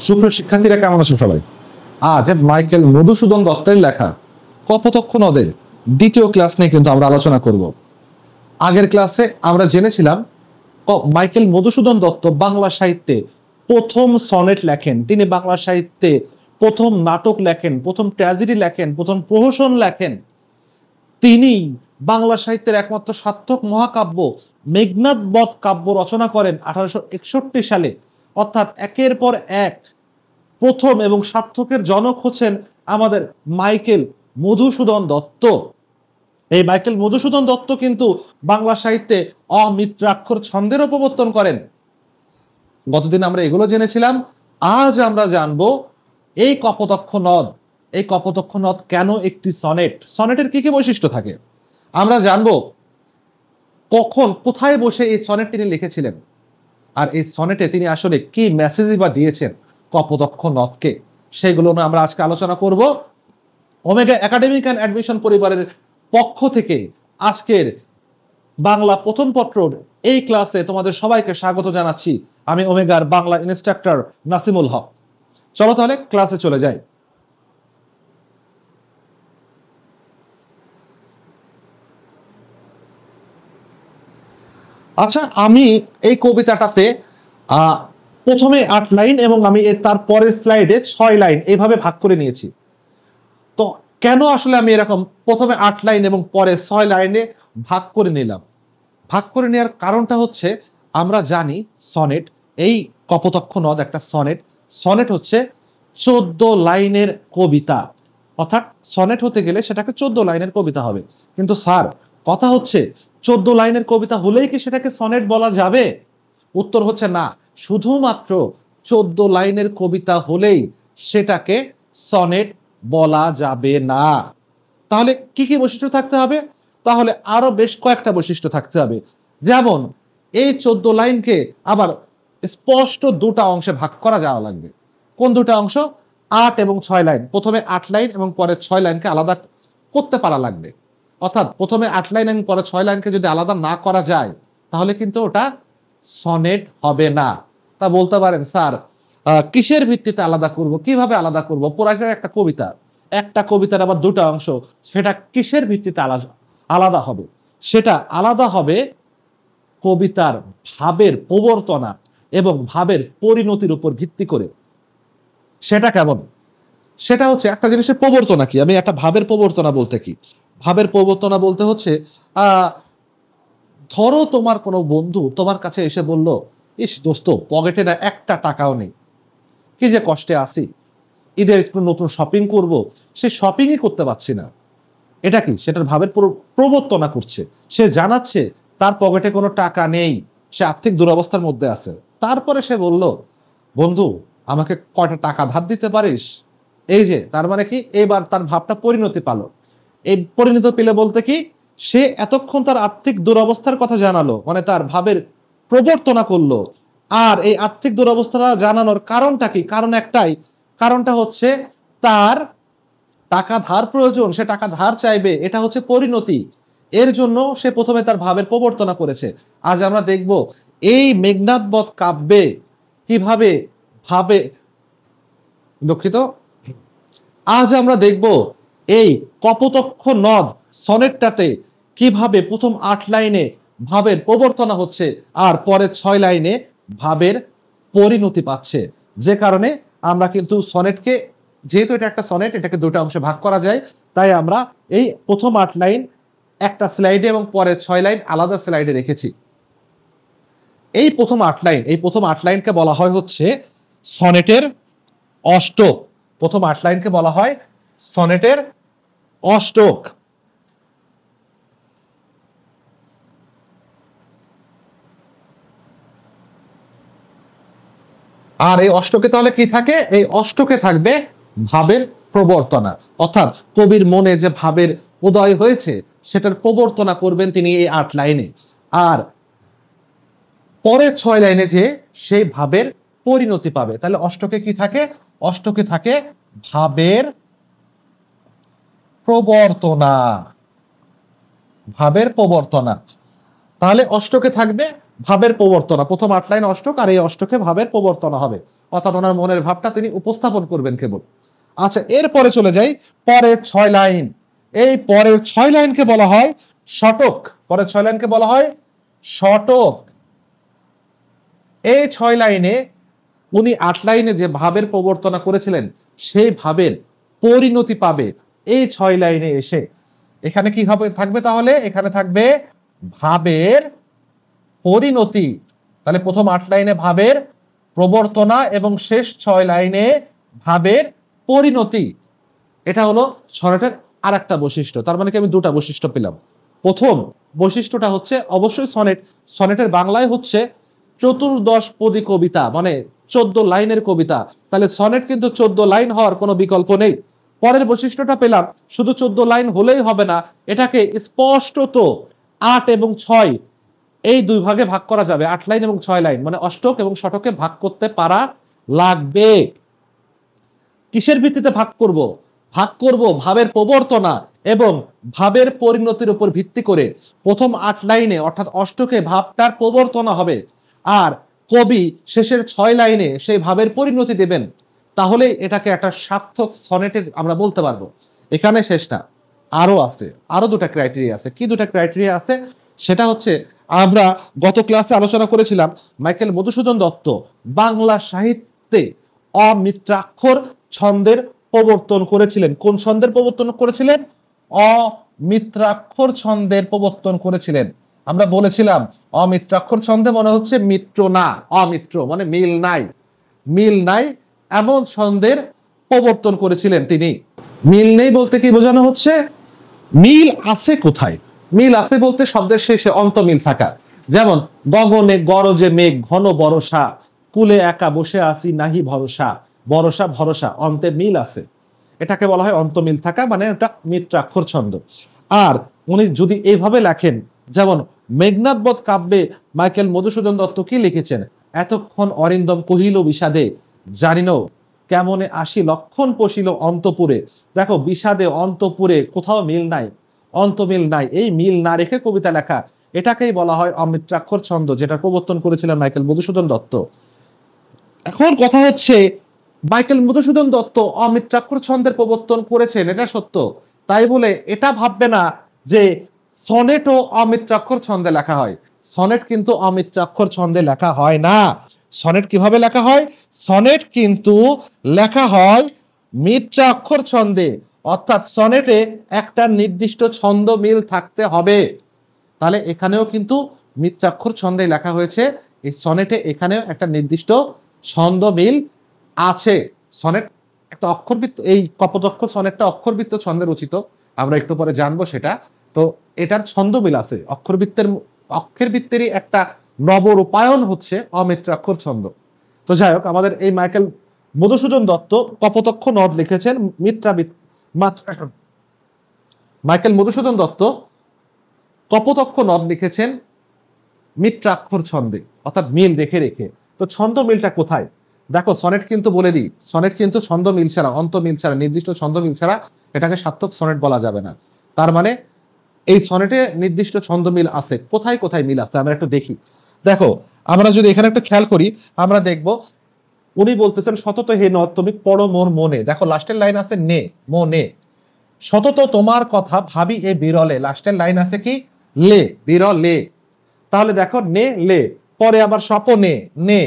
সুপ্রিয় শিক্ষার্থীরা, কেমন আছো সবাই? আজ মাইকেল মধুসূদন দত্তের লেখা কপোতক্ষ নদের দ্বিতীয় ক্লাস নিয়ে কিন্তু আমরা আলোচনা করব। আগের ক্লাসে আমরা জেনেছিলাম মাইকেল মধুসূদন দত্ত বাংলা সাহিত্যে প্রথম সনেট লেখেন, তিনি বাংলা সাহিত্যে প্রথম নাটক লেখেন, প্রথম ট্র্যাজেডি লেখেন, প্রথম প্রহসন লেখেন। তিনি বাংলা সাহিত্যের একমাত্র সার্থক মহাকাব্য মেঘনাদ বধ কাব্য রচনা করেন 1861 সালে। অর্থাৎ একের পর এক প্রথম এবং সার্থকের জনক হচ্ছেন আমাদের মাইকেল মধুসূদন দত্ত। এই মাইকেল মধুসূদন দত্ত কিন্তু বাংলা সাহিত্যে অমিত্রাক্ষর ছন্দের প্রবর্তন করেন। গতদিন আমরা এগুলো জেনেছিলাম। আজ আমরা জানবো এই কপোতক্ষ নদ কেন একটি সনেট, সনেটের কি কি বৈশিষ্ট্য থাকে আমরা জানবো, কখন কোথায় বসে এই সনেট তিনি লিখেছিলেন, আর এই সনেটে তিনি আসলে কি মেসেজই বা দিয়েছেন কপোতক্ষ নদকে, সেগুলো নিয়ে আমরা আজকে আলোচনা করব। ওমেগা একাডেমিক অ্যান্ড অ্যাডমিশন পরিবারের পক্ষ থেকে আজকের বাংলা প্রথম পত্রর এই ক্লাসে তোমাদের সবাইকে স্বাগত জানাচ্ছি। আমি ওমেগার বাংলা ইনস্ট্রাক্টর নাসিমুল হক। চলো তাহলে ক্লাসে চলে যাই। আচ্ছা, আমি এই কবিতাটাতে প্রথমে 8 লাইন এবং আমি তার পরের স্লাইডে 6 লাইন এইভাবে ভাগ করে নিয়েছি। তো কেন আসলে আমি এরকম প্রথমে 8 লাইন এবং পরে 6 লাইনে ভাগ করে নিলাম? ভাগ করে নেওয়ার কারণটা হচ্ছে, আমরা জানি সনেট, এই কপোতক্ষ নদ একটা সনেট। সনেট হচ্ছে 14 লাইনের কবিতা। অর্থাৎ সনেট হতে গেলে সেটাকে 14 লাইনের কবিতা হবে। কিন্তু স্যার, কথা হচ্ছে 14 লাইনের কবিতা হলেই কি সেটাকে সনেট বলা যাবে? উত্তর হচ্ছে না, শুধুমাত্র 14 লাইনের কবিতা হলেই সেটাকে সনেট বলা যাবে না। তাহলে কি কি বৈশিষ্ট্য থাকতে হবে? তাহলে আরো বেশ কয়েকটা বৈশিষ্ট্য থাকতে হবে। যেমন এই 14 লাইনকে আবার স্পষ্ট দুটা অংশে ভাগ করা যাওয়া লাগবে। কোন দুটা অংশ? 8 এবং 6 লাইন। প্রথমে 8 লাইন এবং পরে 6 লাইনকে আলাদা করতে পারা লাগবে। অর্থাৎ প্রথমে 8 লাইন এবং পরে 6 লাইনকে যদি আলাদা না করা যায়, তাহলে কিন্তু ওটা সনেট হবে না। তা বলতে পারেন, স্যার কিসের ভিত্তিতে আলাদা করব, কিভাবে আলাদা করব? পুরাটার একটা কবিতা, একটা কবিতার আবার দুটা অংশ, সেটা কিসের ভিত্তিতে আলাদা হবে? সেটা আলাদা হবে কবিতার ভাবের প্রবর্তনা এবং ভাবের পরিণতির উপর ভিত্তি করে। সেটা কেমন? সেটা হচ্ছে একটা জিনিসের প্রবর্তনা কি। আমি একটা ভাবের প্রবর্তনা বলতে কি, ভাবের প্রবর্তনা বলতে হচ্ছে ধরো তোমার কোনো বন্ধু তোমার কাছে এসে বলল, ইস দোস্ত, পকেটে না একটা টাকাও নেই, কি যে কষ্টে আছি, ঈদের একটু নতুন শপিং করব, সে শপিংই করতে পারছি না। এটা কি? সেটার ভাবের প্রবর্তনা করছে। সে জানাচ্ছে তার পকেটে কোনো টাকা নেই, সে আর্থিক দুরবস্থার মধ্যে আছে। তারপরে সে বলল, বন্ধু আমাকে কয়টা টাকা ধার দিতে পারিস? এই যে, তার মানে কি, এবার তার ভাবটা পরিণতি পালো। এই পরিণতি পেলে বলতে কি, সে এতক্ষণ তার আর্থিক দুরবস্থার কথা জানালো, মানে তার ভাবের প্রবর্তনা করলো। আর এই আর্থিক দুরবস্থাটা জানানোর কারণটা কি? কারণ একটাই, কারণটা হচ্ছে তার টাকা ধার প্রয়োজন, সে টাকা ধার চাইবে, এটা হচ্ছে পরিণতি। এর জন্য সে প্রথমে তার ভাবের প্রবর্তনা করেছে। আজ আমরা দেখব এই মেঘনাদ বধ কাব্যে কিভাবে ভাবে, দুঃখিত, আজ আমরা দেখব এই কপোতক্ষ নদ সনেটটাতে কিভাবে প্রথম 8 লাইনে ভাবের প্রবর্তনা হচ্ছে আর পরের 6 লাইনে ভাবের পরিণতি পাচ্ছে। যে কারণে আমরা কিন্তু সনেটকে, যেহেতু এটা একটা সনেট, এটাকে দুটো অংশে ভাগ করা যায়, তাই আমরা এই প্রথম 8 লাইন একটা স্লাইডে এবং পরের 6 লাইন আলাদা স্লাইডে রেখেছি। এই প্রথম 8 লাইনকে বলা হয় হচ্ছে সনেটের অষ্টক। প্রথম 8 লাইনকে বলা হয় সনেটের অষ্টক। আর এই অষ্টকে তাহলে কি থাকে? এই অষ্টকে থাকবে ভাবের প্রবর্তনা। অর্থাৎ কবির মনে যে ভাবের উদয় হয়েছে সেটার প্রবর্তনা করবেন তিনি এই 8 লাইনে। আর পরের 6 লাইনে যে সেই ভাবের পরিণতি পাবে। তাহলে অষ্টকে কি থাকে? অষ্টকে থাকে ভাবের প্রবর্তনা। ভাবের প্রবর্তনা। তাহলে অষ্টকে থাকবে ভাবের প্রবর্তনা, প্রথম 8 লাইন অষ্টক আর এই অষ্টকে ভাবের প্রবর্তনা হবে, অর্থাৎ ওনার মনের ভাবটা তিনি উপস্থাপন করবেন কেবল। আচ্ছা, এরপরে চলে যাই পরের 6 লাইন। এই পরের 6 লাইনকে বলা হয় শতক। পরের 6 লাইনকে বলা হয় শতক। এই 6 লাইনে উনি 8 লাইনে যে ভাবের প্রবর্তনা করেছিলেন সেই ভাবের পরিণতি পাবে এই 6 লাইনে এসে। এখানে কি হবে থাকবে তাহলে? এখানে থাকবে ভাবের পরিণতি। তাহলে প্রথম 8 লাইনে ভাবের প্রবর্তনা এবং শেষ 6 লাইনে ভাবের পরিণতি। এটা হলো সনেটের আর একটা বৈশিষ্ট্য। তার মানে কি আমি দুটা বৈশিষ্ট্য পেলাম। প্রথম বৈশিষ্ট্যটা হচ্ছে অবশ্যই সনেটের বাংলায় হচ্ছে চতুর্দশপদী কবিতা, মানে 14 লাইনের কবিতা। তাহলে সনেট কিন্তু 14 লাইন হওয়ার কোনো বিকল্প নেই। পরের বৈশিষ্ট্যটা পেলাম শুধু 14 লাইন হলেই হবে না, এটাকে স্পষ্টত 8 এবং 6 এই দুই ভাগে ভাগ করা যাবে। 8 লাইন এবং 6 লাইন, মানে অষ্টক এবং শতকে ভাগ করতে পারা লাগবে। কিসের ভিত্তিতে ভাগ করব? ভাগ করব ভাবের প্রবর্তনা এবং ভাবের পরিণতির উপর ভিত্তি করে। প্রথম 8 লাইনে অর্থাৎ অষ্টকে ভাবটার প্রবর্তনা হবে, আর কবি শেষের 6 লাইনে সেই ভাবের পরিণতি দেবেন। তাহলে এটাকে একটা সার্থক সনেটের আমরা বলতে পারবো। এখানে শেষ না, আরো আছে, আরো দুটা ক্রাইটেরিয়া আছে। কি দুটা ক্রাইটেরিয়া আছে? সেটা হচ্ছে আমরা গত ক্লাসে আলোচনা করেছিলাম, মাইকেল মধুসূদন দত্ত বাংলা সাহিত্যে অমিত্রাক্ষর ছন্দের প্রবর্তন করেছিলেন। কোন ছন্দের প্রবর্তন করেছিলেন? অমিত্রাক্ষর ছন্দের প্রবর্তন করেছিলেন। আমরা বলেছিলাম অমিত্রাক্ষর ছন্দে মনে হচ্ছে মিত্র না, অমিত্র মানে মিল নাই, মিল নাই এমন ছন্দের প্রবর্তন করেছিলেন তিনি। মিল নেই বলতে কি বোঝানো হচ্ছে? মিল আছে কোথায়? মিল আছে বলতে শব্দের শেষে অন্ত মিল থাকা। যেমন গগনে গরজে মেঘ ঘন বরষা, কুলে একা বসে আছি নাহি ভরসা, বরষা ভরসা অন্তে মিল আছে, এটাকে বলা হয় অন্তমিল থাকা, মানে এটা মিত্রাক্ষর ছন্দ। আর উনি যদি এইভাবে লেখেন, যেমন মেঘনাদবধ কাব্যে মাইকেল মধুসূদন দত্ত কি লিখেছেন? এতক্ষণ অরিন্দম কহিল বিষাদে, জানিনো কেমনে আসি লক্ষণ পশিল অন্তপুরে। দেখো বিষাদে অন্তপুরে কোথাও মিল নাই, অন্তমিল নাই। এই মিল না রেখে কবিতা লেখা, এটাকেই বলা হয় অমিত্রাক্ষর ছন্দ, যেটা প্রবর্তন করেছিলেন মাইকেল মধুসূদন দত্ত। এখন কথা হচ্ছে মাইকেল মধুসূদন দত্ত অমিত্রাক্ষর ছন্দের প্রবর্তন করেছেন, এটা সত্য। তাই বলে এটা ভাববে না যে সনেটও অমিত্রাক্ষর ছন্দে লেখা হয়। সনেট কিন্তু অমিত্রাক্ষর ছন্দে লেখা হয় না। সনেট কিভাবে লেখা হয়? সনেট কিন্তু লেখা হয় মিত্রাক্ষর ছন্দে, অর্থাৎ সনেটে একটা নির্দিষ্ট ছন্দ মিল থাকতে হবে। তাহলে এখানেও কিন্তু মিত্রাক্ষর ছন্দে লেখা হয়েছে। এই সনেটে এখানেও একটা নির্দিষ্ট ছন্দ মিল আছে। সনেট একটা অক্ষরবৃত্ত, এই কপোতক্ষ সনেটটা অক্ষরবৃত্ত ছন্দে রচিত, আমরা একটু পরে জানবো সেটা। তো এটার ছন্দ মিল আছে। অক্ষর বৃত্তেরই একটা নবরূপায়ণ হচ্ছে অমিত্রাক্ষর ছন্দ। তো যাই হোক, আমাদের এই মাইকেল মধুসূদন দত্ত কপোতক্ষ নদ লিখেছেন মাইকেল মধুসূদন দত্ত কপোতক্ষ নদ লিখেছেন মিত্রাক্ষর ছন্দে, অর্থাৎ মিল রেখে রেখে। তো ছন্দ মিলটা কোথায়? দেখো সনেট কিন্তু বলে দিই, সনেট কিন্তু ছন্দ মিল ছাড়া, অন্ত মিল ছাড়া, নির্দিষ্ট ছন্দ মিল ছাড়া এটাকে সার্থক সনেট বলা যাবে না। তার মানে এই সনেটে নির্দিষ্ট ছন্দ মিল আছে। কোথায় কোথায় মিল আছে আমরা একটু দেখি। দেখো আমরা যদি এখানে একটু খেয়াল করি, আমরা দেখব উনি বলতেছেন সতত হে নদ তুমি পড়ো মোর মনে। দেখো লাস্টের লাইন আছে নে, মনে। সতত তোমার কথা ভাবি এ বিরলে, লাস্টের লাইন আছে কি? লে, বিরলে। তাহলে দেখো নে লে, পরে আবার স্বপনে নে,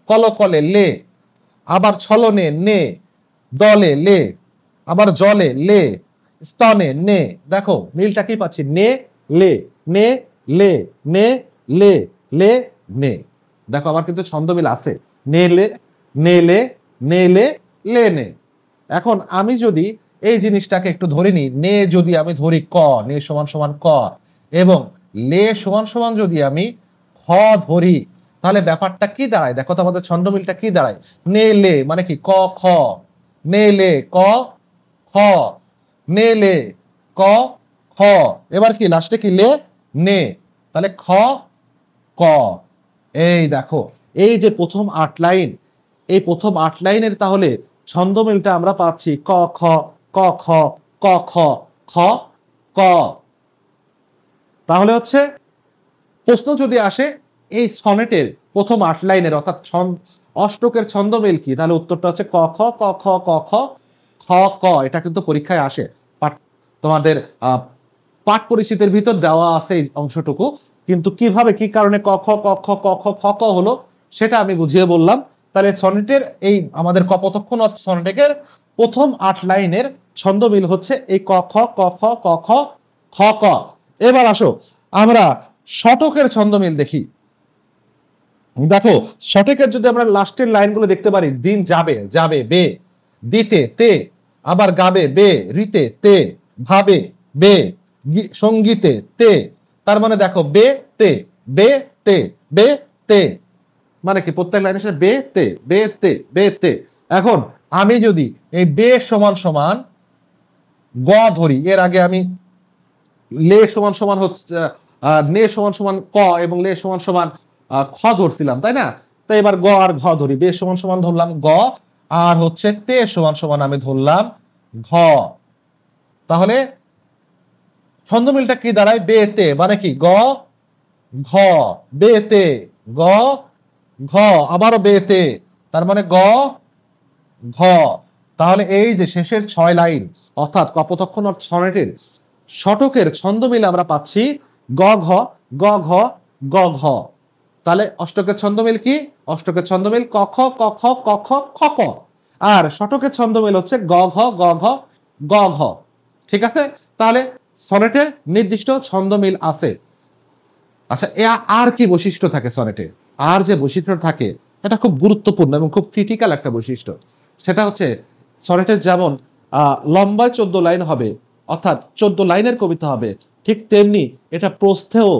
কলকলে লে, আবার ছলনে নে, দলে লে, আবার জলে লে, স্তনে নে। দেখো মিলটা কি পাচ্ছি? নে লে, নে লে, নে লে, লে নে। দেখো আবার কিন্তু ছন্দ মিল আছে, নে লে, নে লে, নে লে, লে নে। এখন আমি যদি এই জিনিসটাকে একটু ধরে নিই, নে যদি আমি ধরি ক, নে সমান সমান ক, এবং লে সমান সমান যদি আমি খ ধরি, তাহলে ব্যাপারটা কি দাঁড়ায়? দেখো তো আমাদের ছন্দমিলটা কি দাঁড়ায়? নে লে মানে কি? ক খ, নে লে ক খ, নে লে ক খ, এবার কি লাস্টে কি? লে নে, তাহলে খ ক। এই দেখো এই যে প্রথম 8 লাইন, এই প্রথম 8 লাইনের তাহলে ছন্দমিলটা আমরা পাচ্ছি ক খ, ক খ, ক খ, খ ক। তাহলে হচ্ছে প্রশ্ন যদি আসে এই সনেটের প্রথম 8 লাইনের অর্থাৎ অষ্টকের ছন্দমিল কি? তাহলে উত্তরটা হচ্ছে ক খ ক খ ক খ খ ক। এটা কিন্তু পরীক্ষায় আসে। তোমাদের পাঠ পরিচিতির ভিতর দেওয়া আছে এই অংশটুকু, কিন্তু কিভাবে কি কারণে ক খ ক খ ক খ খ ক হলো সেটা আমি বুঝিয়ে বললাম। তাহলে সনেটের এই আমাদের কপোতক্ষ নদ সনেটের প্রথম 8 লাইনের ছন্দমিল হচ্ছে এই ক খ ক খ ক খ খ ক। এবার আসো আমরা শতকের ছন্দমিল দেখি। দেখো শতকের যদি আমরা লাস্টের লাইনগুলো দেখতে পারি, দিন যাবে যাবে বে, দিতে তে, আবার গাবে বে, রিতে তে, ভাবে বে, সঙ্গীতে তে। তার মানে দেখো বে তে বে তে বে তে, মানে কি প্রত্যেক লাইনের সাথে বে তে বে তে বে তে। এখন আমি যদি এই বে সমান সমান গ ধরি, এর আগে আমি লে সমান সমান হচ্ছে নে সমান সমান ক এবং লে সমান সমান খ ধরছিলাম, তাই না? তো এবার গ আর ঘ ধরি। বে সমান সমান ধরলাম গ, আর হচ্ছে তে সমান সমান আমি ধরলাম ঘ। তাহলে ছন্দমিলটা কি দাঁড়ায়? বে তে, মানে কি গ ঘ, বে তে গ ঘ, আবারও বে তে, তার মানে গ ঘ। তাহলে এই যে শেষের 6 লাইন অর্থাৎ কপোতক্ষ নদ সনেটের শতকের ছন্দমিল আমরা পাচ্ছি গ ঘ গ ঘ গ ঘ। তাহলে অষ্টকের ছন্দমিল কি? অষ্টকের ছন্দমিল ক খ ক খ ক খ খ ক, আর শতকের ছন্দমিল হচ্ছে গ ঘ গ ঘ গ ঘ। ঠিক আছে? তাহলে সনেটের নির্দিষ্ট ছন্দমিল আছে। আচ্ছা, আর কি বৈশিষ্ট্য থাকে সনেটে? আর যে বৈশিষ্ট্য থাকে এটা খুব গুরুত্বপূর্ণ এবং খুব ক্রিটিক্যাল একটা বৈশিষ্ট্য। সেটা হচ্ছে সনেটের যেমন লম্বায় 14 লাইন হবে, অর্থাৎ 14 লাইনের কবিতা হবে, ঠিক তেমনি এটা প্রস্থেও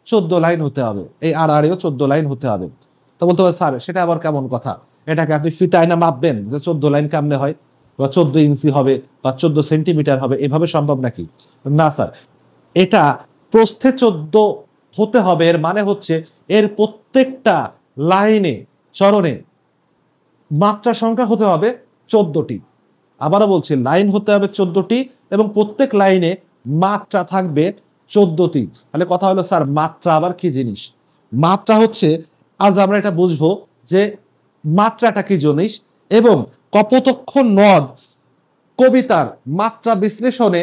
14 লাইন হতে হবে, এই আড়াআড়িও 14 লাইন হতে হবে। তো বলতে হবে স্যার সেটা আবার কেমন কথা? এটাকে আপনি ফিতায় না মাপবেন যে 14 লাইন কেমনে হয়, বা 14 ইঞ্চি হবে বা 14 সেন্টিমিটার হবে, এভাবে সম্ভব নাকি? না স্যার, এটা প্রস্থে 14 হতে হবে। এর মানে হচ্ছে এর প্রত্যেকটা লাইনে চরণে মাত্রা সংখ্যা হতে হবে 14টি। আবারও বলছি, লাইন হতে হবে 14টি এবং প্রত্যেক লাইনে মাত্রা থাকবে 14টি। তাহলে কথা হলো স্যার মাত্রা আবার কি জিনিস? মাত্রা হচ্ছে, আজ আমরা এটা বুঝবো যে মাত্রাটা কি জিনিস, এবং কপোতক্ষ নদ কবিতার মাত্রা বিশ্লেষণে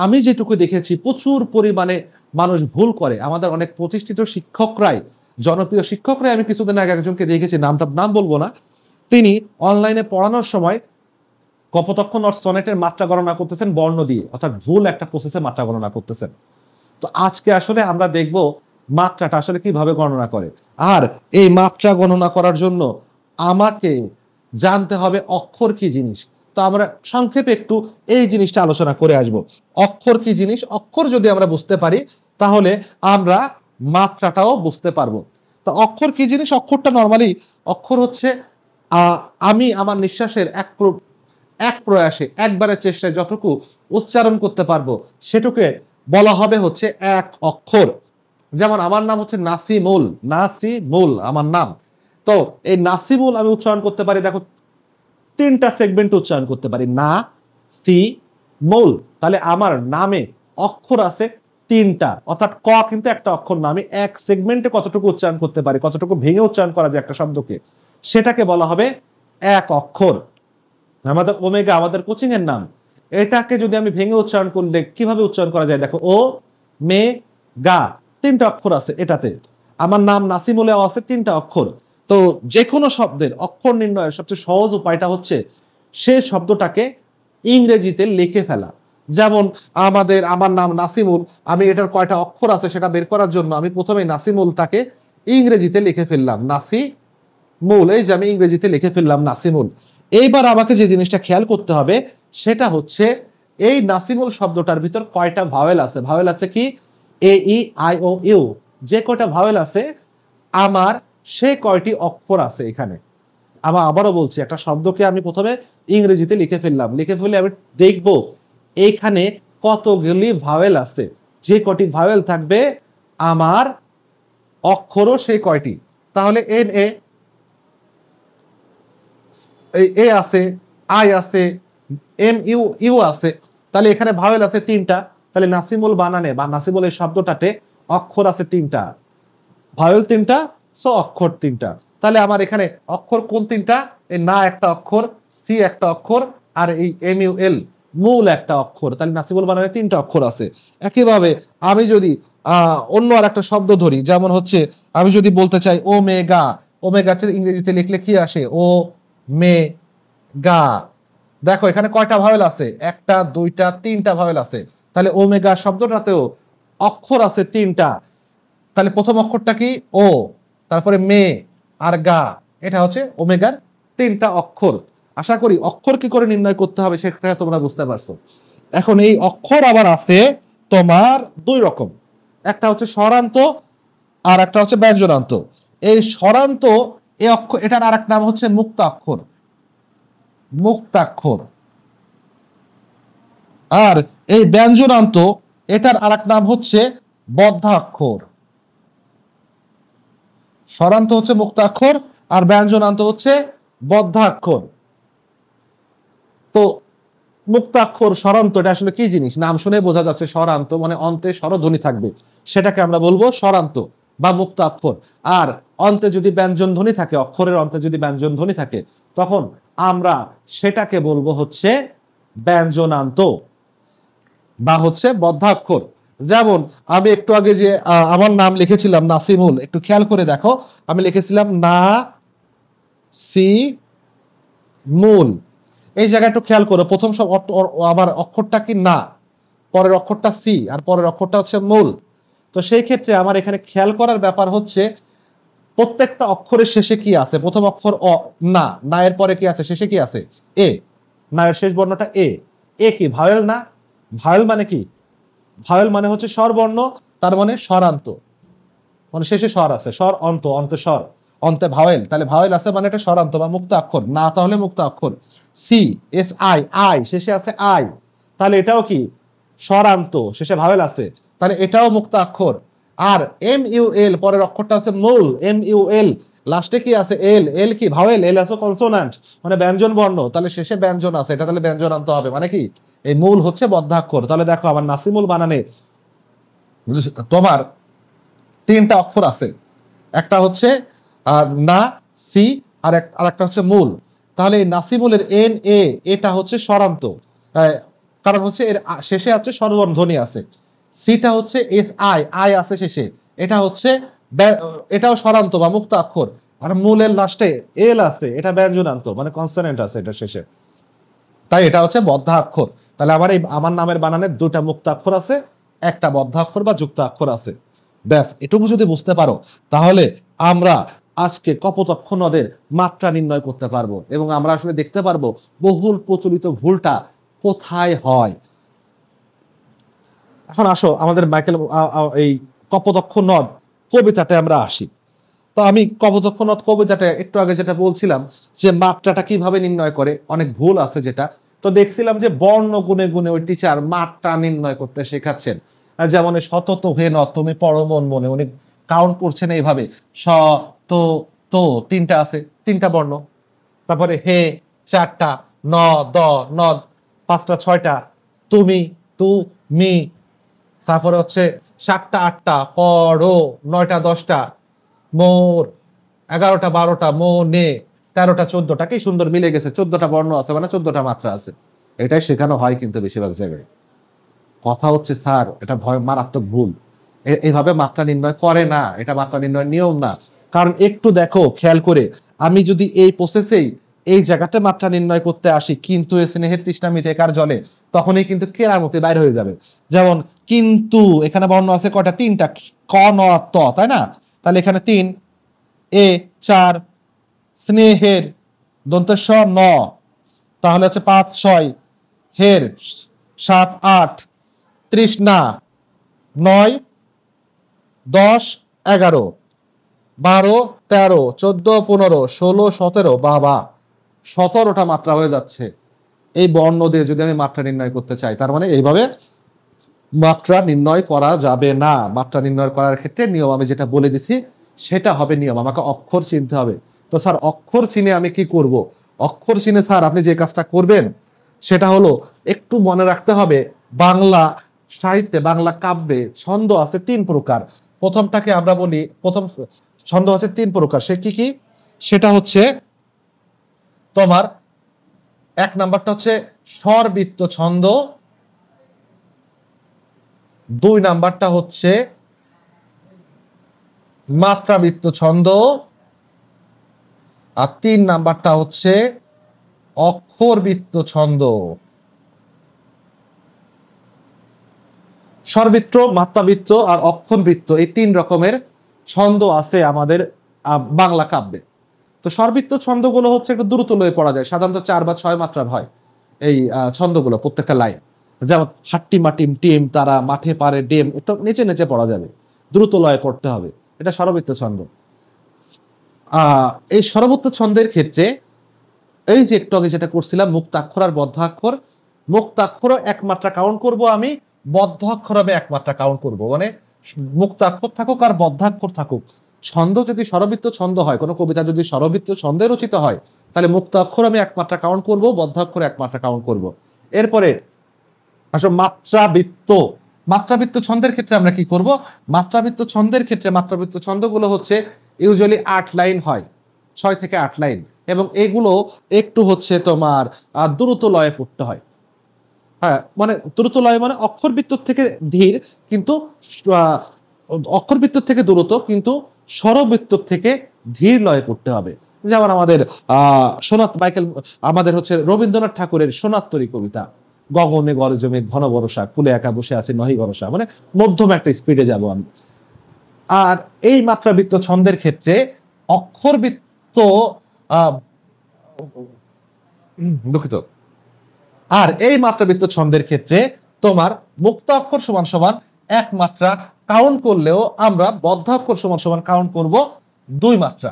আমি যেটুকু দেখেছি প্রচুর পরিমাণে মানুষ ভুল করে। আমাদের অনেক প্রতিষ্ঠিত শিক্ষকরাই, জনপ্রিয় শিক্ষকরাই, আমি কিছুদিন আগে একজনকে দেখেছি, নাম বলবো না, তিনি অনলাইনে পড়ানোর সময় কপোতক্ষ নদ সনেটের মাত্রা গণনা করতেছেন বর্ণ দিয়ে, অর্থাৎ ভুল একটা প্রসেসে মাত্রা গণনা করতেছেন। তো আজকে আসলে আমরা দেখব মাত্রাটা আসলে কিভাবে গণনা করে। আর এই মাত্রা গণনা করার জন্য আমাকে জানতে হবে অক্ষর কি জিনিস। তো আমরা সংক্ষেপে একটু এই জিনিসটা আলোচনা করে আসব। অক্ষর কি জিনিস? অক্ষর যদি আমরা বুঝতে পারি তাহলে আমরা মাত্রাটাও বুঝতে পারবো। তো অক্ষর কি জিনিস? অক্ষরটা নরমালি, অক্ষর হচ্ছে আমি আমার নিঃশ্বাসের এক প্রয়াসে, একবারের চেষ্টায় যতটুকু উচ্চারণ করতে পারবো সেটুকে বলা হবে হচ্ছে এক অক্ষর। যেমন আমার নাম হচ্ছে নাসিমুল, নাসিমুল আমার নাম। তো এই নাসিমুল আমি উচ্চারণ করতে পারি, দেখো 3টা সেগমেন্ট উচ্চারণ করতে পারি, না সি মুল। তাহলে আমার নামে অক্ষর আছে 3টা, অর্থাৎ ক কিন্তু একটা অক্ষর না। আমি এক সেগমেন্টে কতটুকু উচ্চারণ করতে পারি, কতটুকু ভেঙে উচ্চারণ করা যায় একটা শব্দকে, সেটাকে বলা হবে এক অক্ষর। আমাদের ওমেগা, আমাদের কোচিং এর নাম, এটাকে যদি আমি ভেঙে উচ্চারণ করলে কিভাবে উচ্চারণ করা যায়? দেখো ও মে গা, 3টা অক্ষর আছে এটাতে। আমার নাম নাসিমুলেও আছে 3টা অক্ষর। তো যে কোনো শব্দের অক্ষর নির্ণয়ের সবচেয়ে সহজ উপায়টা হচ্ছে সেই শব্দটাকে ইংরেজিতে লিখে ফেলা। যেমন আমার নাম নাসিমুল, আমি এটার কয়টা অক্ষর আছে সেটা বের করার জন্য আমি প্রথমে নাসিমুলটাকে ইংরেজিতে লিখে ফেললাম, নাসিমুল। এই যে আমি ইংরেজিতে লিখে ফেললাম নাসিমুল। এইবার আমাকে যে জিনিসটা খেয়াল করতে হবে সেটা হচ্ছে এই নাসিমুল শব্দটার ভিতর কয়টা ভাওয়েল আছে। ভাওয়েল আছে কি? এ ই আই ও ইউ, যে কয়টা ভাওয়েল আছে আমার সে কয়টি অক্ষর আছে এখানে। আবারও বলছি, একটা শব্দকে আমি প্রথমে ইংরেজিতে লিখে ফেললাম, লিখে ফেলে আমি দেখব এইখানে কতগুলি ভাওয়েল আছে। যে কয়টি ভাওয়েল থাকবে আমার অক্ষরও সেই কয়টি। তাহলে এন এ আছে, আই আছে, এম ইউ ইউ আছে, তাহলে এখানে ভাওয়েল আছে 3টা। তাহলে নাসিমুল বানানে বা নাসিমুল এই শব্দটাতে অক্ষর আছে 3টা। ভাওয়েল তিনটা, সো অক্ষর তিনটা। তাহলে আমার এখানে অক্ষর কোন তিনটা? এই না একটা অক্ষর, সি একটা অক্ষর, আর এই এমইউএল মূল একটা অক্ষর। তাহলে নাসিবুল বানানে তিনটা অক্ষর আছে। একইভাবে আমি যদি অন্য আর একটা শব্দ ধরি, যেমন হচ্ছে আমি যদি বলতে চাই ওমেগা, ওমেগাতে ইংরেজিতে লিখলে কি আসে? ও মে গা। দেখো এখানে কয়টা ভাওয়েল আছে? একটা, দুইটা, তিনটা ভাওয়েল আছে। তাহলে ওমেগা শব্দটাতেও অক্ষর আছে তিনটা। তাহলে প্রথম অক্ষরটা কি? ও, তারপরে মে আর গা। এটা হচ্ছে ওমেগার তিনটা অক্ষর। আশা করি অক্ষর কি করে নির্ণয় করতে হবে সেটা তোমরা বুঝতে পারছো। এখন এই অক্ষর আবার আছে তোমার দুই রকম, একটা হচ্ছে স্বরান্ত আর একটা হচ্ছে ব্যঞ্জনান্ত। এই স্বরান্ত এই অক্ষর, এটার আর এক নাম হচ্ছে মুক্তাক্ষর, মুক্তাক্ষর। আর এই ব্যঞ্জনান্ত, এটার আর এক নাম হচ্ছে বদ্ধাক্ষর। স্বরান্ত হচ্ছে মুক্তাক্ষর আর ব্যঞ্জনান্ত হচ্ছে বদ্ধাক্ষর। তো মুক্তাক্ষর স্বরান্ত এটা আসলে কি জিনিস? নাম শুনে বোঝা যাচ্ছে স্বরান্ত মানে অন্তে স্বরধ্বনি থাকবে, সেটাকে আমরা বলবো স্বরান্ত বা মুক্তাক্ষর। আর অন্তে যদি ব্যঞ্জন ধ্বনি থাকে, অক্ষরের অন্তে যদি ব্যঞ্জন ধ্বনি থাকে, তখন আমরা সেটাকে বলবো হচ্ছে ব্যঞ্জনান্ত বা হচ্ছে বদ্ধাক্ষর। যেমন আমি একটু আগে যে আমার নাম লিখেছিলাম নাসিমুল, একটু খেয়াল করে দেখো, আমি লিখেছিলাম না সি মূল। এই জায়গায় একটু খেয়াল করো, প্রথম সব আমার অক্ষরটা কি না, পরের অক্ষরটা সি, আর পরের অক্ষরটা হচ্ছে মূল। তো সেই ক্ষেত্রে আমার এখানে খেয়াল করার ব্যাপার হচ্ছে প্রত্যেকটা অক্ষরের শেষে কি আছে? প্রথম অক্ষর অ, না, না এর পরে কি আছে? শেষে কি আছে? এ। না এর শেষ বর্ণটা এ। এ কি ভাওয়েল না? ভাওয়েল মানে কি? ভাওয়েল মানে হচ্ছে স্বরবর্ণ, তার মানে স্বরান্ত, মানে শেষে স্বর আছে, স্বর অন্ত, অন্তে স্বর, অন্তে ভাওয়েল। তাহলে ভাওয়েল আছে মানে এটা স্বরান্ত বা মুক্ত অক্ষর। না তাহলে মুক্ত অক্ষর। সি এস আই, আই শেষে আছে আই, তাহলে এটাও কি স্বরান্ত, শেষে ভাওয়েল আছে, তাহলে এটাও মুক্ত অক্ষর। আর এম ইউ এল, পরের অক্ষরটা হচ্ছে মূল, এম ইউ এল, লাস্টে কি আছে? এল। এল কি ভাওয়েল? এল আছে কনসোনান্ট মানে ব্যঞ্জন বর্ণ, তাহলে শেষে ব্যঞ্জন আছে, এটা তাহলে ব্যঞ্জন আনতে হবে। মানে কি এই মূল হচ্ছে বদ্ধাক্ষর। তাহলে দেখো আমার নাসিমুল বানানে তোমার তিনটা অক্ষর আছে, একটা হচ্ছে না, সি, আর একটা হচ্ছে মূল। তাহলে এই নাসিমুলের এন এ, এটা হচ্ছে স্বরান্ত, কারণ হচ্ছে এর শেষে আছে স্বরবর্ণ ধ্বনি আছে। সিটা হচ্ছে এস আই, আই আছে শেষে, এটা হচ্ছে এটাও স্বরান্ত বা মুক্ত অক্ষর। আর মূলের লাস্টে এল আছে, এটা ব্যঞ্জনান্ত মানে কনসোনেন্ট আছে এটা শেষে, তাই এটা হচ্ছে বদ্ধাক্ষর। তাহলে আমার নামের বানানে দুটা মুক্তাক্ষর আছে, একটা বদ্ধাক্ষর বা যুক্তাক্ষর আছে। ব্যাস এটুকু যদি বুঝতে পারো, তাহলে আমরা আজকে কপোতক্ষ নদের মাত্রা নির্ণয় করতে পারবো, এবং আমরা আসলে দেখতে পারবো বহুল প্রচলিত ভুলটা কোথায় হয়। এখন আসো আমাদের মাইকেল এই কপোতক্ষ নদ কবিতাটা আমরা আসি। তো আমি কপোতক্ষ নদ কবিতাটা একটু আগে যেটা বলছিলাম যে মাত্রাটা কিভাবে নির্ণয় করে, অনেক ভুল আছে যেটা। তো দেখছিলাম যে বর্ণ গুণে গুণে ওই টিচার মাত্রা নির্ণয় করতে শেখাচ্ছেন। যেমন শতত হে ন তুমি পরমন মনে, উনি কাউন্ট করছেন এইভাবে, স, তো, তো তিনটা আছে, তিনটা বর্ণ। তারপরে হে চারটা, ন, দ, নদ পাঁচটা ছয়টা, তুমি, তু, মি, তারপরে হচ্ছে সাতটা আটটা, পড়ো নয়টা দশটা, মোর 11টা 12টা, মনে 13টা 14টা, কি সুন্দর মিলে গেছে, 14টা বর্ণ আছে মানে 14টা মাত্রা আছে। এটাই শেখানো হয় কিন্তু বেশিরভাগ জায়গায়। কথা হচ্ছে স্যার এটা ভয় মারাত্মক ভুল, এইভাবে মাত্রা নির্ণয় করে না, এটা মাত্রা নির্ণয় নিয়ম না। কারণ একটু দেখো খেয়াল করে, আমি যদি এই প্রসেসেই এই জায়গাতে মাত্রা নির্ণয় করতে আসি, কিন্তু এ স্নেহের তৃষ্ণা মিটে কার জলে, তখনই কিন্তু কেরামতি বাইরে হয়ে যাবে। যেমন কিন্তু এখানে বর্ণ আছে কয়টা? তিনটা, ক ন ত, তাই না? তাহলে এখানে 3, এ 4, স্নেহের দন্তেশ ন, তাহলে হচ্ছে 5 6, হের 7 8, তৃষ্ণা 9 10 11, 12 13 14 15 16 17, বাবা 17টা মাত্রা হয়ে যাচ্ছে এই বর্ণ দিয়ে যদি আমি মাত্রা নির্ণয় করতে চাই। তার মানে এইভাবে মাত্রা নির্ণয় করা যাবে না। মাত্রা নির্ণয় করার ক্ষেত্রে নিয়ম আমি যেটা বলে দিছি সেটা হবে নিয়ম, আমাকে অক্ষর চিনতে হবে। তো স্যার অক্ষর চিনে আমি কি করব? অক্ষর চিনে স্যার আপনি যে কাজটা করবেন সেটা হলো একটু মনে রাখতে হবে, বাংলা সাহিত্যে বাংলা কাব্যে ছন্দ আছে 3 প্রকার। প্রথমটাকে আমরা বলি, প্রথম ছন্দ হচ্ছে 3 প্রকার। সে কি কি? সেটা হচ্ছে তোমার 1 নাম্বারটা হচ্ছে স্বরবৃত্ত ছন্দ, 2 নাম্বারটা হচ্ছে মাত্রাবৃত্ত ছন্দ, আর 3 নাম্বারটা হচ্ছে অক্ষরবৃত্ত ছন্দ। স্বরবৃত্ত, মাত্রাবৃত্ত আর অক্ষরবৃত্ত, এই 3 রকমের ছন্দ আছে আমাদের বাংলা কাব্যে। তো স্বরবৃত্ত ছন্দগুলো হচ্ছে একটু দ্রুত লয়ে পড়া যায়, সাধারণত 4 বা 6 মাত্রার হয় এই ছন্দগুলো প্রত্যেকটা লাইন। যেমন হাট্টি মাটিম টিম তারা মাঠে পারে ডেম, একটু নিচে নিচে পড়া যাবে, দ্রুত লয়ে পড়তে হবে, এটা স্বরবৃত্ত ছন্দ। এই স্বরবৃত্ত ছন্দের ক্ষেত্রে এই যে একটু আগে যেটা করছিলাম মুক্তাক্ষর আর বদ্ধাক্ষর, মুক্তাক্ষরও 1 মাত্রা কাউন্ট করব আমি, বদ্ধাক্ষর আমি 1 মাত্রা কাউন্ট করব। মানে মুক্তাক্ষর থাকুক আর বদ্ধাক্ষর থাকুক, ছন্দ যদি স্বরবৃত্ত ছন্দ হয়, কোনো কবিতা যদি স্বরবৃত্ত ছন্দে রচিত হয়, তাহলে মুক্তাক্ষর আমি 1 মাত্রা কাউন্ট করব, বদ্ধাক্ষর 1 মাত্রা কাউন্ট করব। এরপরে আসলে মাত্রাবৃত্ত, মাত্রাবৃত্ত ছন্দের ক্ষেত্রে আমরা কি করব? মাত্রাবৃত্ত ছন্দের ক্ষেত্রে মাত্রাবৃত্ত ছন্দগুলো হচ্ছে ইউজুয়ালি 8 লাইন হয়, 6 থেকে 8 লাইন, এবং এগুলো একটু হচ্ছে তোমার দ্রুত লয়ে পড়তে হয়। হ্যাঁ, মানে দ্রুত লয় মানে অক্ষরবৃত্ত থেকে ধীর, কিন্তু অক্ষরবৃত্ত থেকে দ্রুত, কিন্তু স্বরবৃত্ত থেকে ধীর লয়ে পড়তে হবে। যেমন আমাদের সোনাত মাইকেল, আমাদের হচ্ছে রবীন্দ্রনাথ ঠাকুরের সোনাত্তরী কবিতা, গগনে গরজমে ঘন বরষা, কুলে একা বসে আছে নহি ভরসা, মানে মধ্যম একটা স্পিডে যাব আমি। আর এই মাত্রাবৃত্ত ছন্দের ক্ষেত্রে অক্ষরবৃত্ত দুঃখিত, আর এই মাত্রাবৃত্ত ছন্দের ক্ষেত্রে তোমার মুক্ত অক্ষর সমান সমান 1 মাত্রা কাউন্ট করলেও আমরা বদ্ধাক্ষর সমান সমান কাউন্ট করব 2 মাত্রা।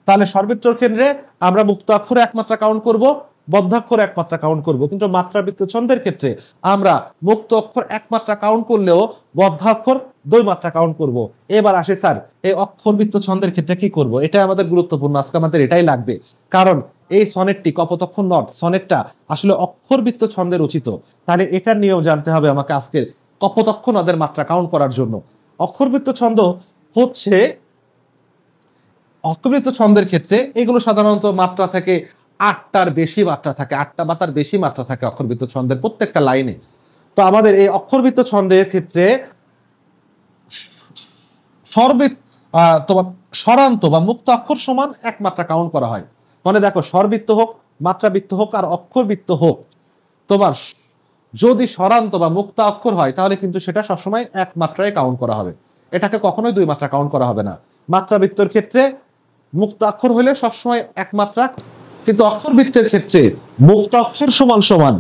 তাহলে স্বরবৃত্তর ক্ষেত্রে আমরা মুক্ত অক্ষরে 1 মাত্রা কাউন্ট করব, বদ্ধাক্ষর 1 মাত্রা কাউন্ট করব, কিন্তু মাত্রাবৃত্ত ছন্দের ক্ষেত্রে আমরা মুক্ত অক্ষর 1 মাত্রা কাউন্ট করলেও বদ্ধাক্ষর 2 মাত্রা কাউন্ট করব। এবার আসে স্যার, এই অক্ষরবৃত্ত ছন্দের ক্ষেত্রে কি করব? এটা আমাদের গুরুত্বপূর্ণ, আজকে আমাদের এটাই লাগবে, কারণ এই সনেটটি কপোতক্ষ নট, সনেটটা আসলে অক্ষরবৃত্ত ছন্দে রচিত। তাহলে এটার নিয়ম জানতে হবে আমাকে আজকের কপোতক্ষ নদের মাত্রা কাউন্ট করার জন্য। অক্ষরবৃত্ত ছন্দ হচ্ছে, অক্ষরবৃত্ত ছন্দের ক্ষেত্রে এগুলো সাধারণত মাত্রা থেকে 8টার বেশি মাত্রা থাকে, 8টা বা তার বেশি মাত্রা থাকে অক্ষরবৃত্ত ছন্দের প্রত্যেকটা লাইনে। তো আমাদের এই অক্ষরবৃত্ত ছন্দের ক্ষেত্রে স্বরবৃত্ত তোমার স্বরান্ত বা মুক্ত অক্ষর সমান 1 মাত্রা কাউন্ট করা হয়। মানে দেখো, স্বরবৃত্ত হোক, মাত্রাবৃত্ত হোক আর অক্ষরবৃত্ত হোক, তোমার যদি স্বরান্ত বা মুক্ত অক্ষর হয় তাহলে কিন্তু সেটা সবসময় 1 মাত্রায় কাউন্ট করা হবে, এটাকে কখনোই 2 মাত্রা কাউন্ট করা হবে না। মাত্রাবৃত্তের ক্ষেত্রে মুক্ত অক্ষর হলে সবসময় 1 মাত্রা, কিন্তু অক্ষরবৃত্তের ক্ষেত্রে মুক্ত অক্ষর সমান সমান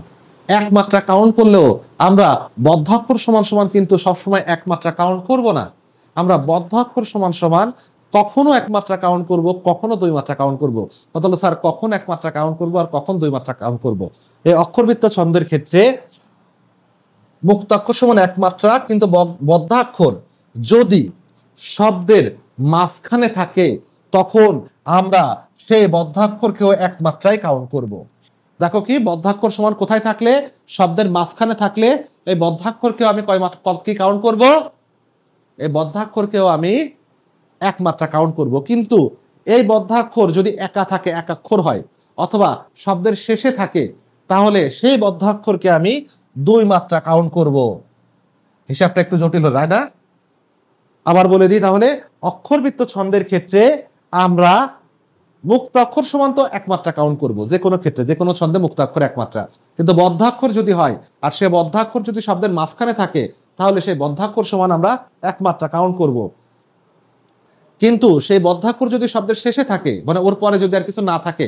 1 মাত্রা কাউন্ট করলেও আমরা বদ্ধাক্ষর সমান সমান কিন্তু সবসময় 1 মাত্রা কাউন্ট করব না। আমরা বদ্ধাক্ষর সমান সমান কখনো 1 মাত্রা কাউন্ট করব, কখনো 2 মাত্রা কাউন্ট করব। তাহলে স্যার কখন 1 মাত্রা কাউন্ট করব আর কখন 2 মাত্রা কাউন্ট করব? এই অক্ষরবৃত্ত ছন্দের ক্ষেত্রে মুক্তাক্ষর সমান 1 মাত্রা, কিন্তু বদ্ধাক্ষর যদি শব্দের মাঝখানে থাকে তখন আমরা সেই বদ্ধাক্ষরকেও 1 মাত্রায় কাউন্ট করব। দেখো কি, বদ্ধাক্ষর সমান কোথায় থাকলে? শব্দের মাঝখানে থাকলে এই বদ্ধাক্ষরকেও আমি কি কাউন্ট করব? এই বদ্ধাক্ষরকেও আমি 1 মাত্রা কাউন্ট করব। কিন্তু এই বদ্ধাক্ষর যদি একা থাকে, একাক্ষর হয়, অথবা শব্দের শেষে থাকে, তাহলে সেই বদ্ধাক্ষরকে আমি 2 মাত্রা কাউন্ট করব। হিসাবটা একটু জটিল, তাই না? আবার বলে দিই তাহলে, অক্ষরবৃত্ত ছন্দের ক্ষেত্রে আমরা মুক্ত অক্ষর সমান তো 1 মাত্রা কাউন্ট করব, যে কোনো ক্ষেত্রে, যে কোনো ছন্দে মুক্ত অক্ষর 1 মাত্রা। কিন্তু বদ্ধাক্ষর যদি হয় আর সে বদ্ধাক্ষর যদি শব্দের মাঝখানে থাকে, তাহলে সেই বদ্ধাক্ষর সমান আমরা 1 মাত্রা কাউন্ট করব। কিন্তু সেই বদ্ধাক্ষর যদি শব্দের শেষে থাকে, মানে ওর পরে যদি আর কিছু না থাকে,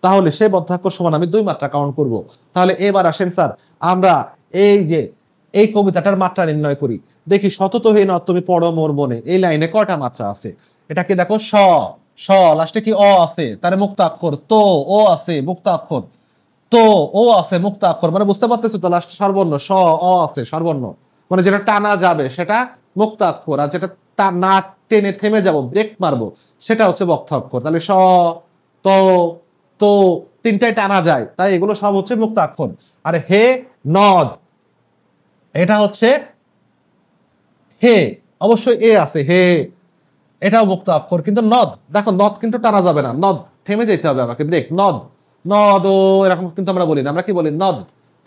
তাহলে সেই বদ্ধাক্ষর সমান আমি 2 মাত্রা কাউন্ট করব। তাহলে এবার আসেন স্যার, আমরা এই যে এই কবিতাটার মাত্রা নির্ণয় করি। দেখি, শতত হীন তুমি পড়ো মোর মনে, এই লাইনে কয়টা মাত্রা আছে? এটাকে দেখো, স, স লাস্টে কি অ আছে, তারে মুক্ত অক্ষর, তো ও আছে মুক্ত অক্ষর, তো ও আছে মুক্ত অক্ষর, মানে বুঝতে পারতেছো তো, লাস্ট স্বরবর্ণ স, অ আছে স্বরবর্ণ, মানে যেটা টানা যাবে সেটা মুক্ত অক্ষর, আর যেটা তা না টেনে থেমে যাব, ব্রেক মারবো, সেটা হচ্ছে বক্ত অক্ষর। তাহলে স, ত, তো 3টাই টানা যায়, তাই এগুলো সব হচ্ছে মুক্ত অক্ষর। আর হে, নদ, এটা হচ্ছে হে, অবশ্যই এ আছে হে, এটাও মুক্ত অক্ষর। কিন্তু নদ, দেখো নদ কিন্তু টানা যাবে না, নদ থেমে যেতে হবে আমাকে। দেখ নদ, নদ ও এরকম কিন্তু আমরা বলি না, আমরা কি বলি নদ,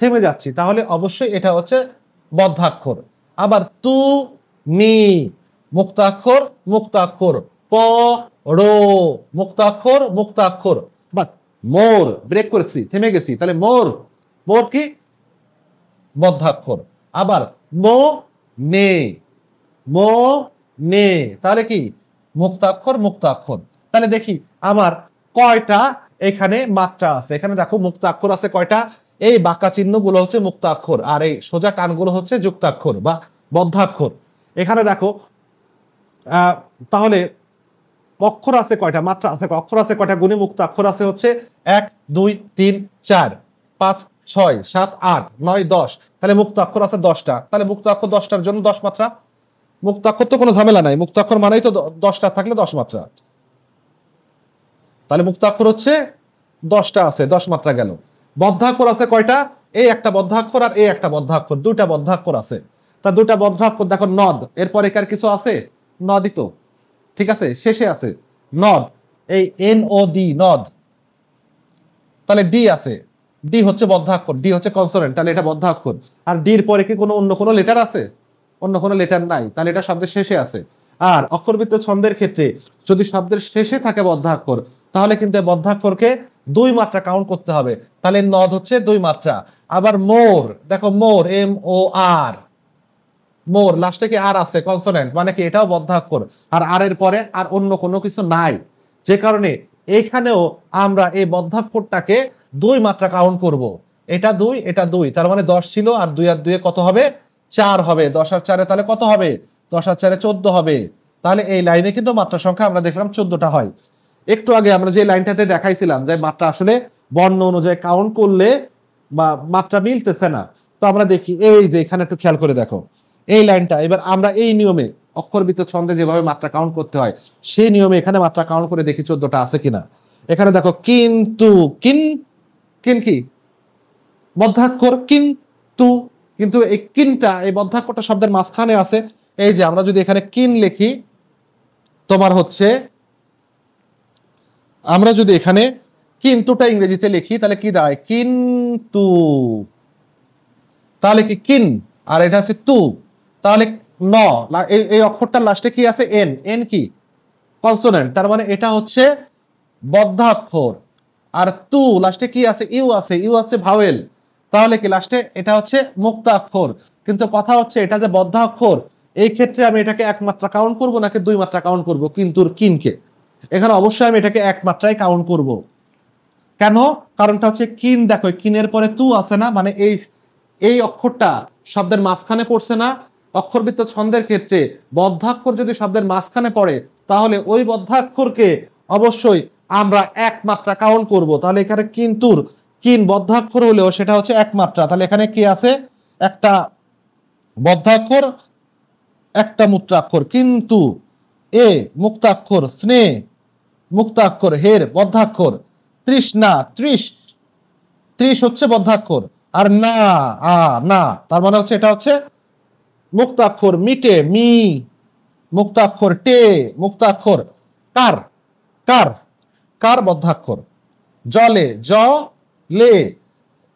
থেমে যাচ্ছি, তাহলে অবশ্যই এটা হচ্ছে বদ্ধাক্ষর। আবার তু মি মুক্তাক্ষর মুক্তাক্ষর, প রো মুক্তাক্ষর মুক্তাক্ষর। বাট মোর ব্রেক করেছি, থেমে গেছি, তাহলে মোর, মোর কি বদ্ধাক্ষর। আবার মো নে, মো নে, তাহলে কি মুক্তাক্ষর মুক্তাক্ষর। তাহলে দেখি আমার কয়টা এখানে মাত্রা আছে। এখানে দেখো মুক্তাক্ষর আছে কয়টা, এই বাঁকা চিহ্নগুলো হচ্ছে মুক্তাক্ষর, আর এই সোজা টানগুলো হচ্ছে যুক্তাক্ষর বা বদ্ধাক্ষর। এখানে দেখো তাহলে অক্ষর আছে কয়টা, মাত্রা আছে, অক্ষর আছে কয়টা, গুণে মুক্তাক্ষর আছে হচ্ছে 1 2 3 4 5 6 7 8 9 10, তাহলে মুক্তাক্ষর আছে 10টা। তাহলে মুক্তাক্ষর 10টার জন্য 10 মাত্রা। মুক্তাক্ষর তো কোনো ঝামেলা নাই, মুক্তাক্ষর মানেই তো 10টা থাকলে 10 মাত্রা। তাহলে মুক্তাক্ষর হচ্ছে 10টা আছে, 10 মাত্রা গেল। বদ্ধাক্ষর আছে কয়টা, এই একটা বদ্ধাক্ষর আর এই একটা বদ্ধাক্ষর, দুইটা বদ্ধাক্ষর আছে। তা দুইটা বদ্ধাক্ষর দেখো নদ, এরপরে কার কিছু আছে, নদই তো, ঠিক আছে, শেষে আছে নদ, এই এন ও ডি নদ। তাহলে ডি আছে, ডি হচ্ছে বদ্ধাক্ষর, ডি হচ্ছে কনসোনেন্ট, তাহলে এটা বদ্ধাক্ষর। আর ডির পরে কি কোনো অন্য কোনো লেটার আছে, অন্য কোনো লেটার নাই, তাহলে এটা শব্দের শেষে আছে। আর অক্ষরবৃত্ত ছন্দের ক্ষেত্রে যদি শব্দের শেষে থাকে বদ্ধাক্ষর, তাহলে কিন্তু বদ্ধাক্ষরকে 2 মাত্রা কাউন্ট করতে হবে, তাহলে নদ হচ্ছে 2 মাত্রা। আবার মোর, দেখো মোর এম ও আর, মোর লাস্টে কি আর আছে কনসোনেন্ট, মানে কি এটাও বদ্ধাক্ষর, আর আর এর পরে আর অন্য কোনো কিছু নাই, যে কারণে এইখানেও আমরা এই বদ্ধাক্ষরটাকে 2 মাত্রা কাউন্ট করব। এটা 2 এটা 2, তার মানে 10 ছিল, আর 2 আর 2 কত হবে, 4 হবে। 10 আর 4 তাহলে কত হবে, 10 আর 4 14 হবে। তাহলে এই লাইনে কিন্তু মাত্রা সংখ্যা আমরা দেখলাম 14টা হয়। একটু আগে আমরা যে লাইনটাতে দেখাইছিলাম যে মাত্রা আসলে বর্ণ অনুযায়ী কাউন্ট করলে বা মাত্রা মিলতেছে না, তো আমরা দেখি এই যে এখানে একটু খেয়াল করে দেখো এই লাইনটা। এবার আমরা এই নিয়মে অক্ষরবৃত্ত ছন্দে যেভাবে মাত্রা কাউন্ট করতে হয় সেই নিয়মে এখানে মাত্রা কাউন্ট করে দেখি 14টা আছে কিনা। এখানে দেখো কিন্তু, কিন, কিন কি বদ্ধাক্ষর, কিন্তু, কিন্তু এই কিনটা এই বদ্ধাক্ষরটা শব্দের মাঝখানে আছে। এই যে আমরা যদি এখানে কিন লিখি, তোমার হচ্ছে আমরা যদি এখানে কিন্তুটা ইংরেজিতে লিখি তাহলে কি দাঁড়ায়, কিন্তু, তাহলে কি কিন, আর এটা হচ্ছে তু, তাহলে ন, এই অক্ষরটার লাস্টে কি আছে, এন, এন কি কনসোনেন্ট, তার মানে এটা হচ্ছে বদ্ধাক্ষর। আর তু লাস্টে কি আছে, ইউ আছে, ইউ আছে ভাওয়েল, তাহলে কি লাস্টে এটা হচ্ছে মুক্তাক্ষর। কিন্তু কথা হচ্ছে এটা যে বদ্ধাক্ষর, এই ক্ষেত্রে আমি এটাকে 1 মাত্রা কাউন্ট করব নাকি 2 মাত্রা কাউন্ট করব, কিন্তুর কিনকে। এখানে অবশ্যই আমি এটাকে 1 মাত্রায় কাউন্ট করব। কেন, কারণটা হচ্ছে কিন, দেখো কিনের পরে তু আছে না, মানে এই এই অক্ষরটা শব্দের মাঝখানে পড়ছে না। অক্ষরবৃত্ত ছন্দের ক্ষেত্রে বদ্ধাক্ষর যদি শব্দের মাঝখানে পড়ে তাহলে ওই বদ্ধাক্ষরকে অবশ্যই আমরা 1 মাত্রা কাউন্ট করব। তাহলে এখানে কিন্তুর কিন বদ্ধাক্ষর হলেও সেটা হচ্ছে 1 মাত্রা। তাহলে এখানে কি আছে, একটা বদ্ধাক্ষর একটা মুক্তাক্ষর, কিন্তু এ মুক্তাক্ষর, স্নেহ মুক্তাক্ষর, হের বদ্ধাক্ষর, তৃষ্ণা, ত্রিশ, ত্রিশ হচ্ছে বদ্ধাক্ষর, আর না না, তার মানে হচ্ছে এটা হচ্ছে মুক্তাক্ষর। মিটে মি মুক্তাক্ষর, টে মুক্তাক্ষর, কার, কার, কার বদ্ধাক্ষর, জলে জ লে,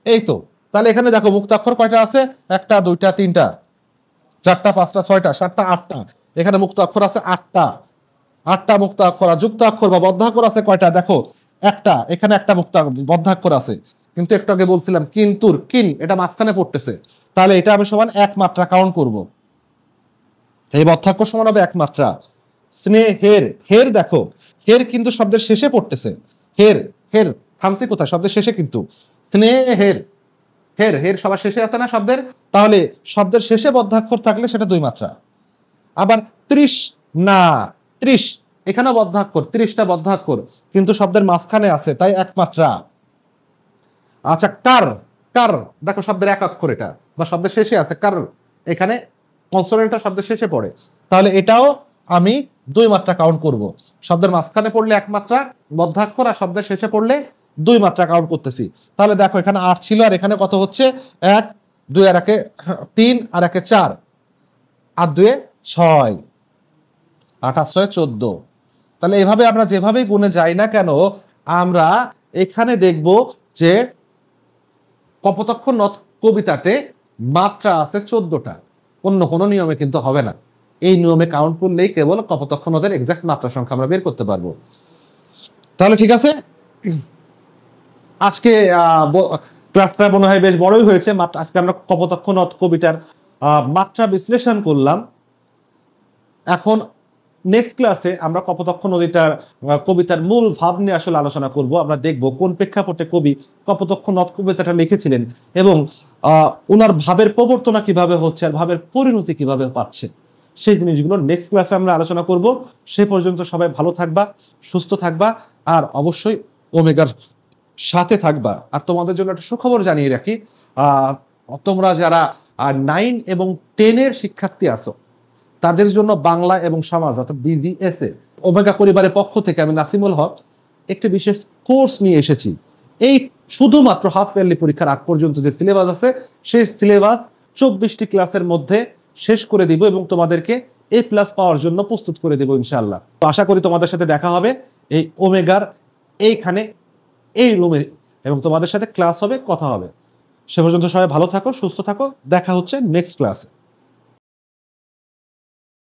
এই তো। তাহলে এখানে দেখো মুক্তাক্ষর কয়টা আছে, 1টা 2টা 3টা 4টা 5টা 6টা 7টা 8টা, এখানে মুক্তাক্ষর আছে 8টা, 8টা মুক্তাক্ষর। আর যুক্তাক্ষর বা বদ্ধাক্ষর আছে কয়টা, দেখো একটা, এখানে একটা বদ্ধাক্ষর আছে, কিন্তু একটু আগে বলছিলাম কিন্তুর কিন এটা মাঝখানে পড়তেছে, তাহলে এটা আমি সমান 1 মাত্রা কাউন্ট করব। এই বদ্ধাক্ষর সমান হবে 1 মাত্রা। স্নেহের, হের দেখো হের কিন্তু শব্দের শেষে পড়তেছে, হের, হের থামছে কোথায়, শব্দের শেষে কিন্তু, স্নেহের, হের, হের সবার শেষে আছে না শব্দের, তাহলে শব্দের শেষে বদ্ধাক্ষর থাকলে সেটা 2 মাত্রা। আবার ত্রিশ না, ত্রিশ এখানে বদ্ধাক্ষর, 30টা বদ্ধাক্ষর, কিন্তু শব্দের মাঝখানে আছে তাই 1 মাত্রা। আচ্ছা কার, কার দেখো শব্দের 1 অক্ষর এটা, বা শব্দের শেষে আছে কার, এখানে কনসোনেন্টটা শব্দের শেষে পড়ে, তাহলে এটাও আমি 2 মাত্রা কাউন্ট করব। শব্দের মাঝখানে পড়লে 1 মাত্রা বদ্ধাক্ষর, আর শব্দের শেষে পড়লে 2 মাত্রা কাউন্ট করতেছি। তাহলে দেখো এখানে 8 ছিল, আর এখানে কত হচ্ছে, 1 2 আর 1 3 আর 1 4 আর 2 6, 8 আর 6 14। তাহলে এভাবে আমরা যেভাবেই গুণে যাই না কেন, আমরা এখানে দেখব যে কপোতাক্ষ নদ কবিতাতে মাত্রা আছে 14টা। অন্য কোনো নিয়মে কিন্তু হবে না। এই নিয়মে কাউন্ট করলেই কেবল কপোতাক্ষ নদের এক্সাক্ট মাত্রা সংখ্যা আমরা বের করতে পারবো। তাহলে ঠিক আছে, আজকে ক্লাসটা মনে হয় বেশ বড়ই হয়েছে। আজকে আমরা কপোতাক্ষ নদ কবিতার মাত্রা বিশ্লেষণ করলাম। এখন নেক্সট ক্লাসে আমরা কপোতাক্ষ নদীটার কবিতার মূল ভাব নিয়ে আসলে আলোচনা করব। আমরা দেখব কোন প্রেক্ষাপটে কবি কপোতাক্ষ নদ কবিতাটা লিখেছিলেন এবং ওনার ভাবের প্রবর্তনা কিভাবে হচ্ছে আর ভাবের পরিণতি কিভাবে পাচ্ছে, সেই জিনিসগুলো নেক্সট ক্লাসে আমরা আলোচনা করব। সে পর্যন্ত সবাই ভালো থাকবা, সুস্থ থাকবা, আর অবশ্যই ওমেগার সাথে থাকবা। আর তোমাদের জন্য একটা সুখবর জানিয়ে রাখি, তোমরা যারা 9 এবং 10-এর শিক্ষার্থী আছো, তাদের জন্য বাংলা এবং সমাজ অর্থাৎ বিজিএসএ ওমেগা পরিবারের পক্ষ থেকে আমি নাসিমুল হক একটি বিশেষ কোর্স নিয়ে এসেছি। এই শুধুমাত্র হাফ ইয়ারলি পরীক্ষার আগ পর্যন্ত যে সিলেবাস আছে, সেই সিলেবাস 24টি ক্লাসের মধ্যে শেষ করে দিব এবং তোমাদেরকে A+ পাওয়ার জন্য প্রস্তুত করে দেব ইনশাআল্লাহ। তো আশা করি তোমাদের সাথে দেখা হবে এই ওমেগার এইখানে, এই রুমে, এবং তোমাদের সাথে ক্লাস হবে, কথা হবে। সে পর্যন্ত সবাই ভালো থাকো, সুস্থ থাকো। দেখা হচ্ছে নেক্সট ক্লাসে।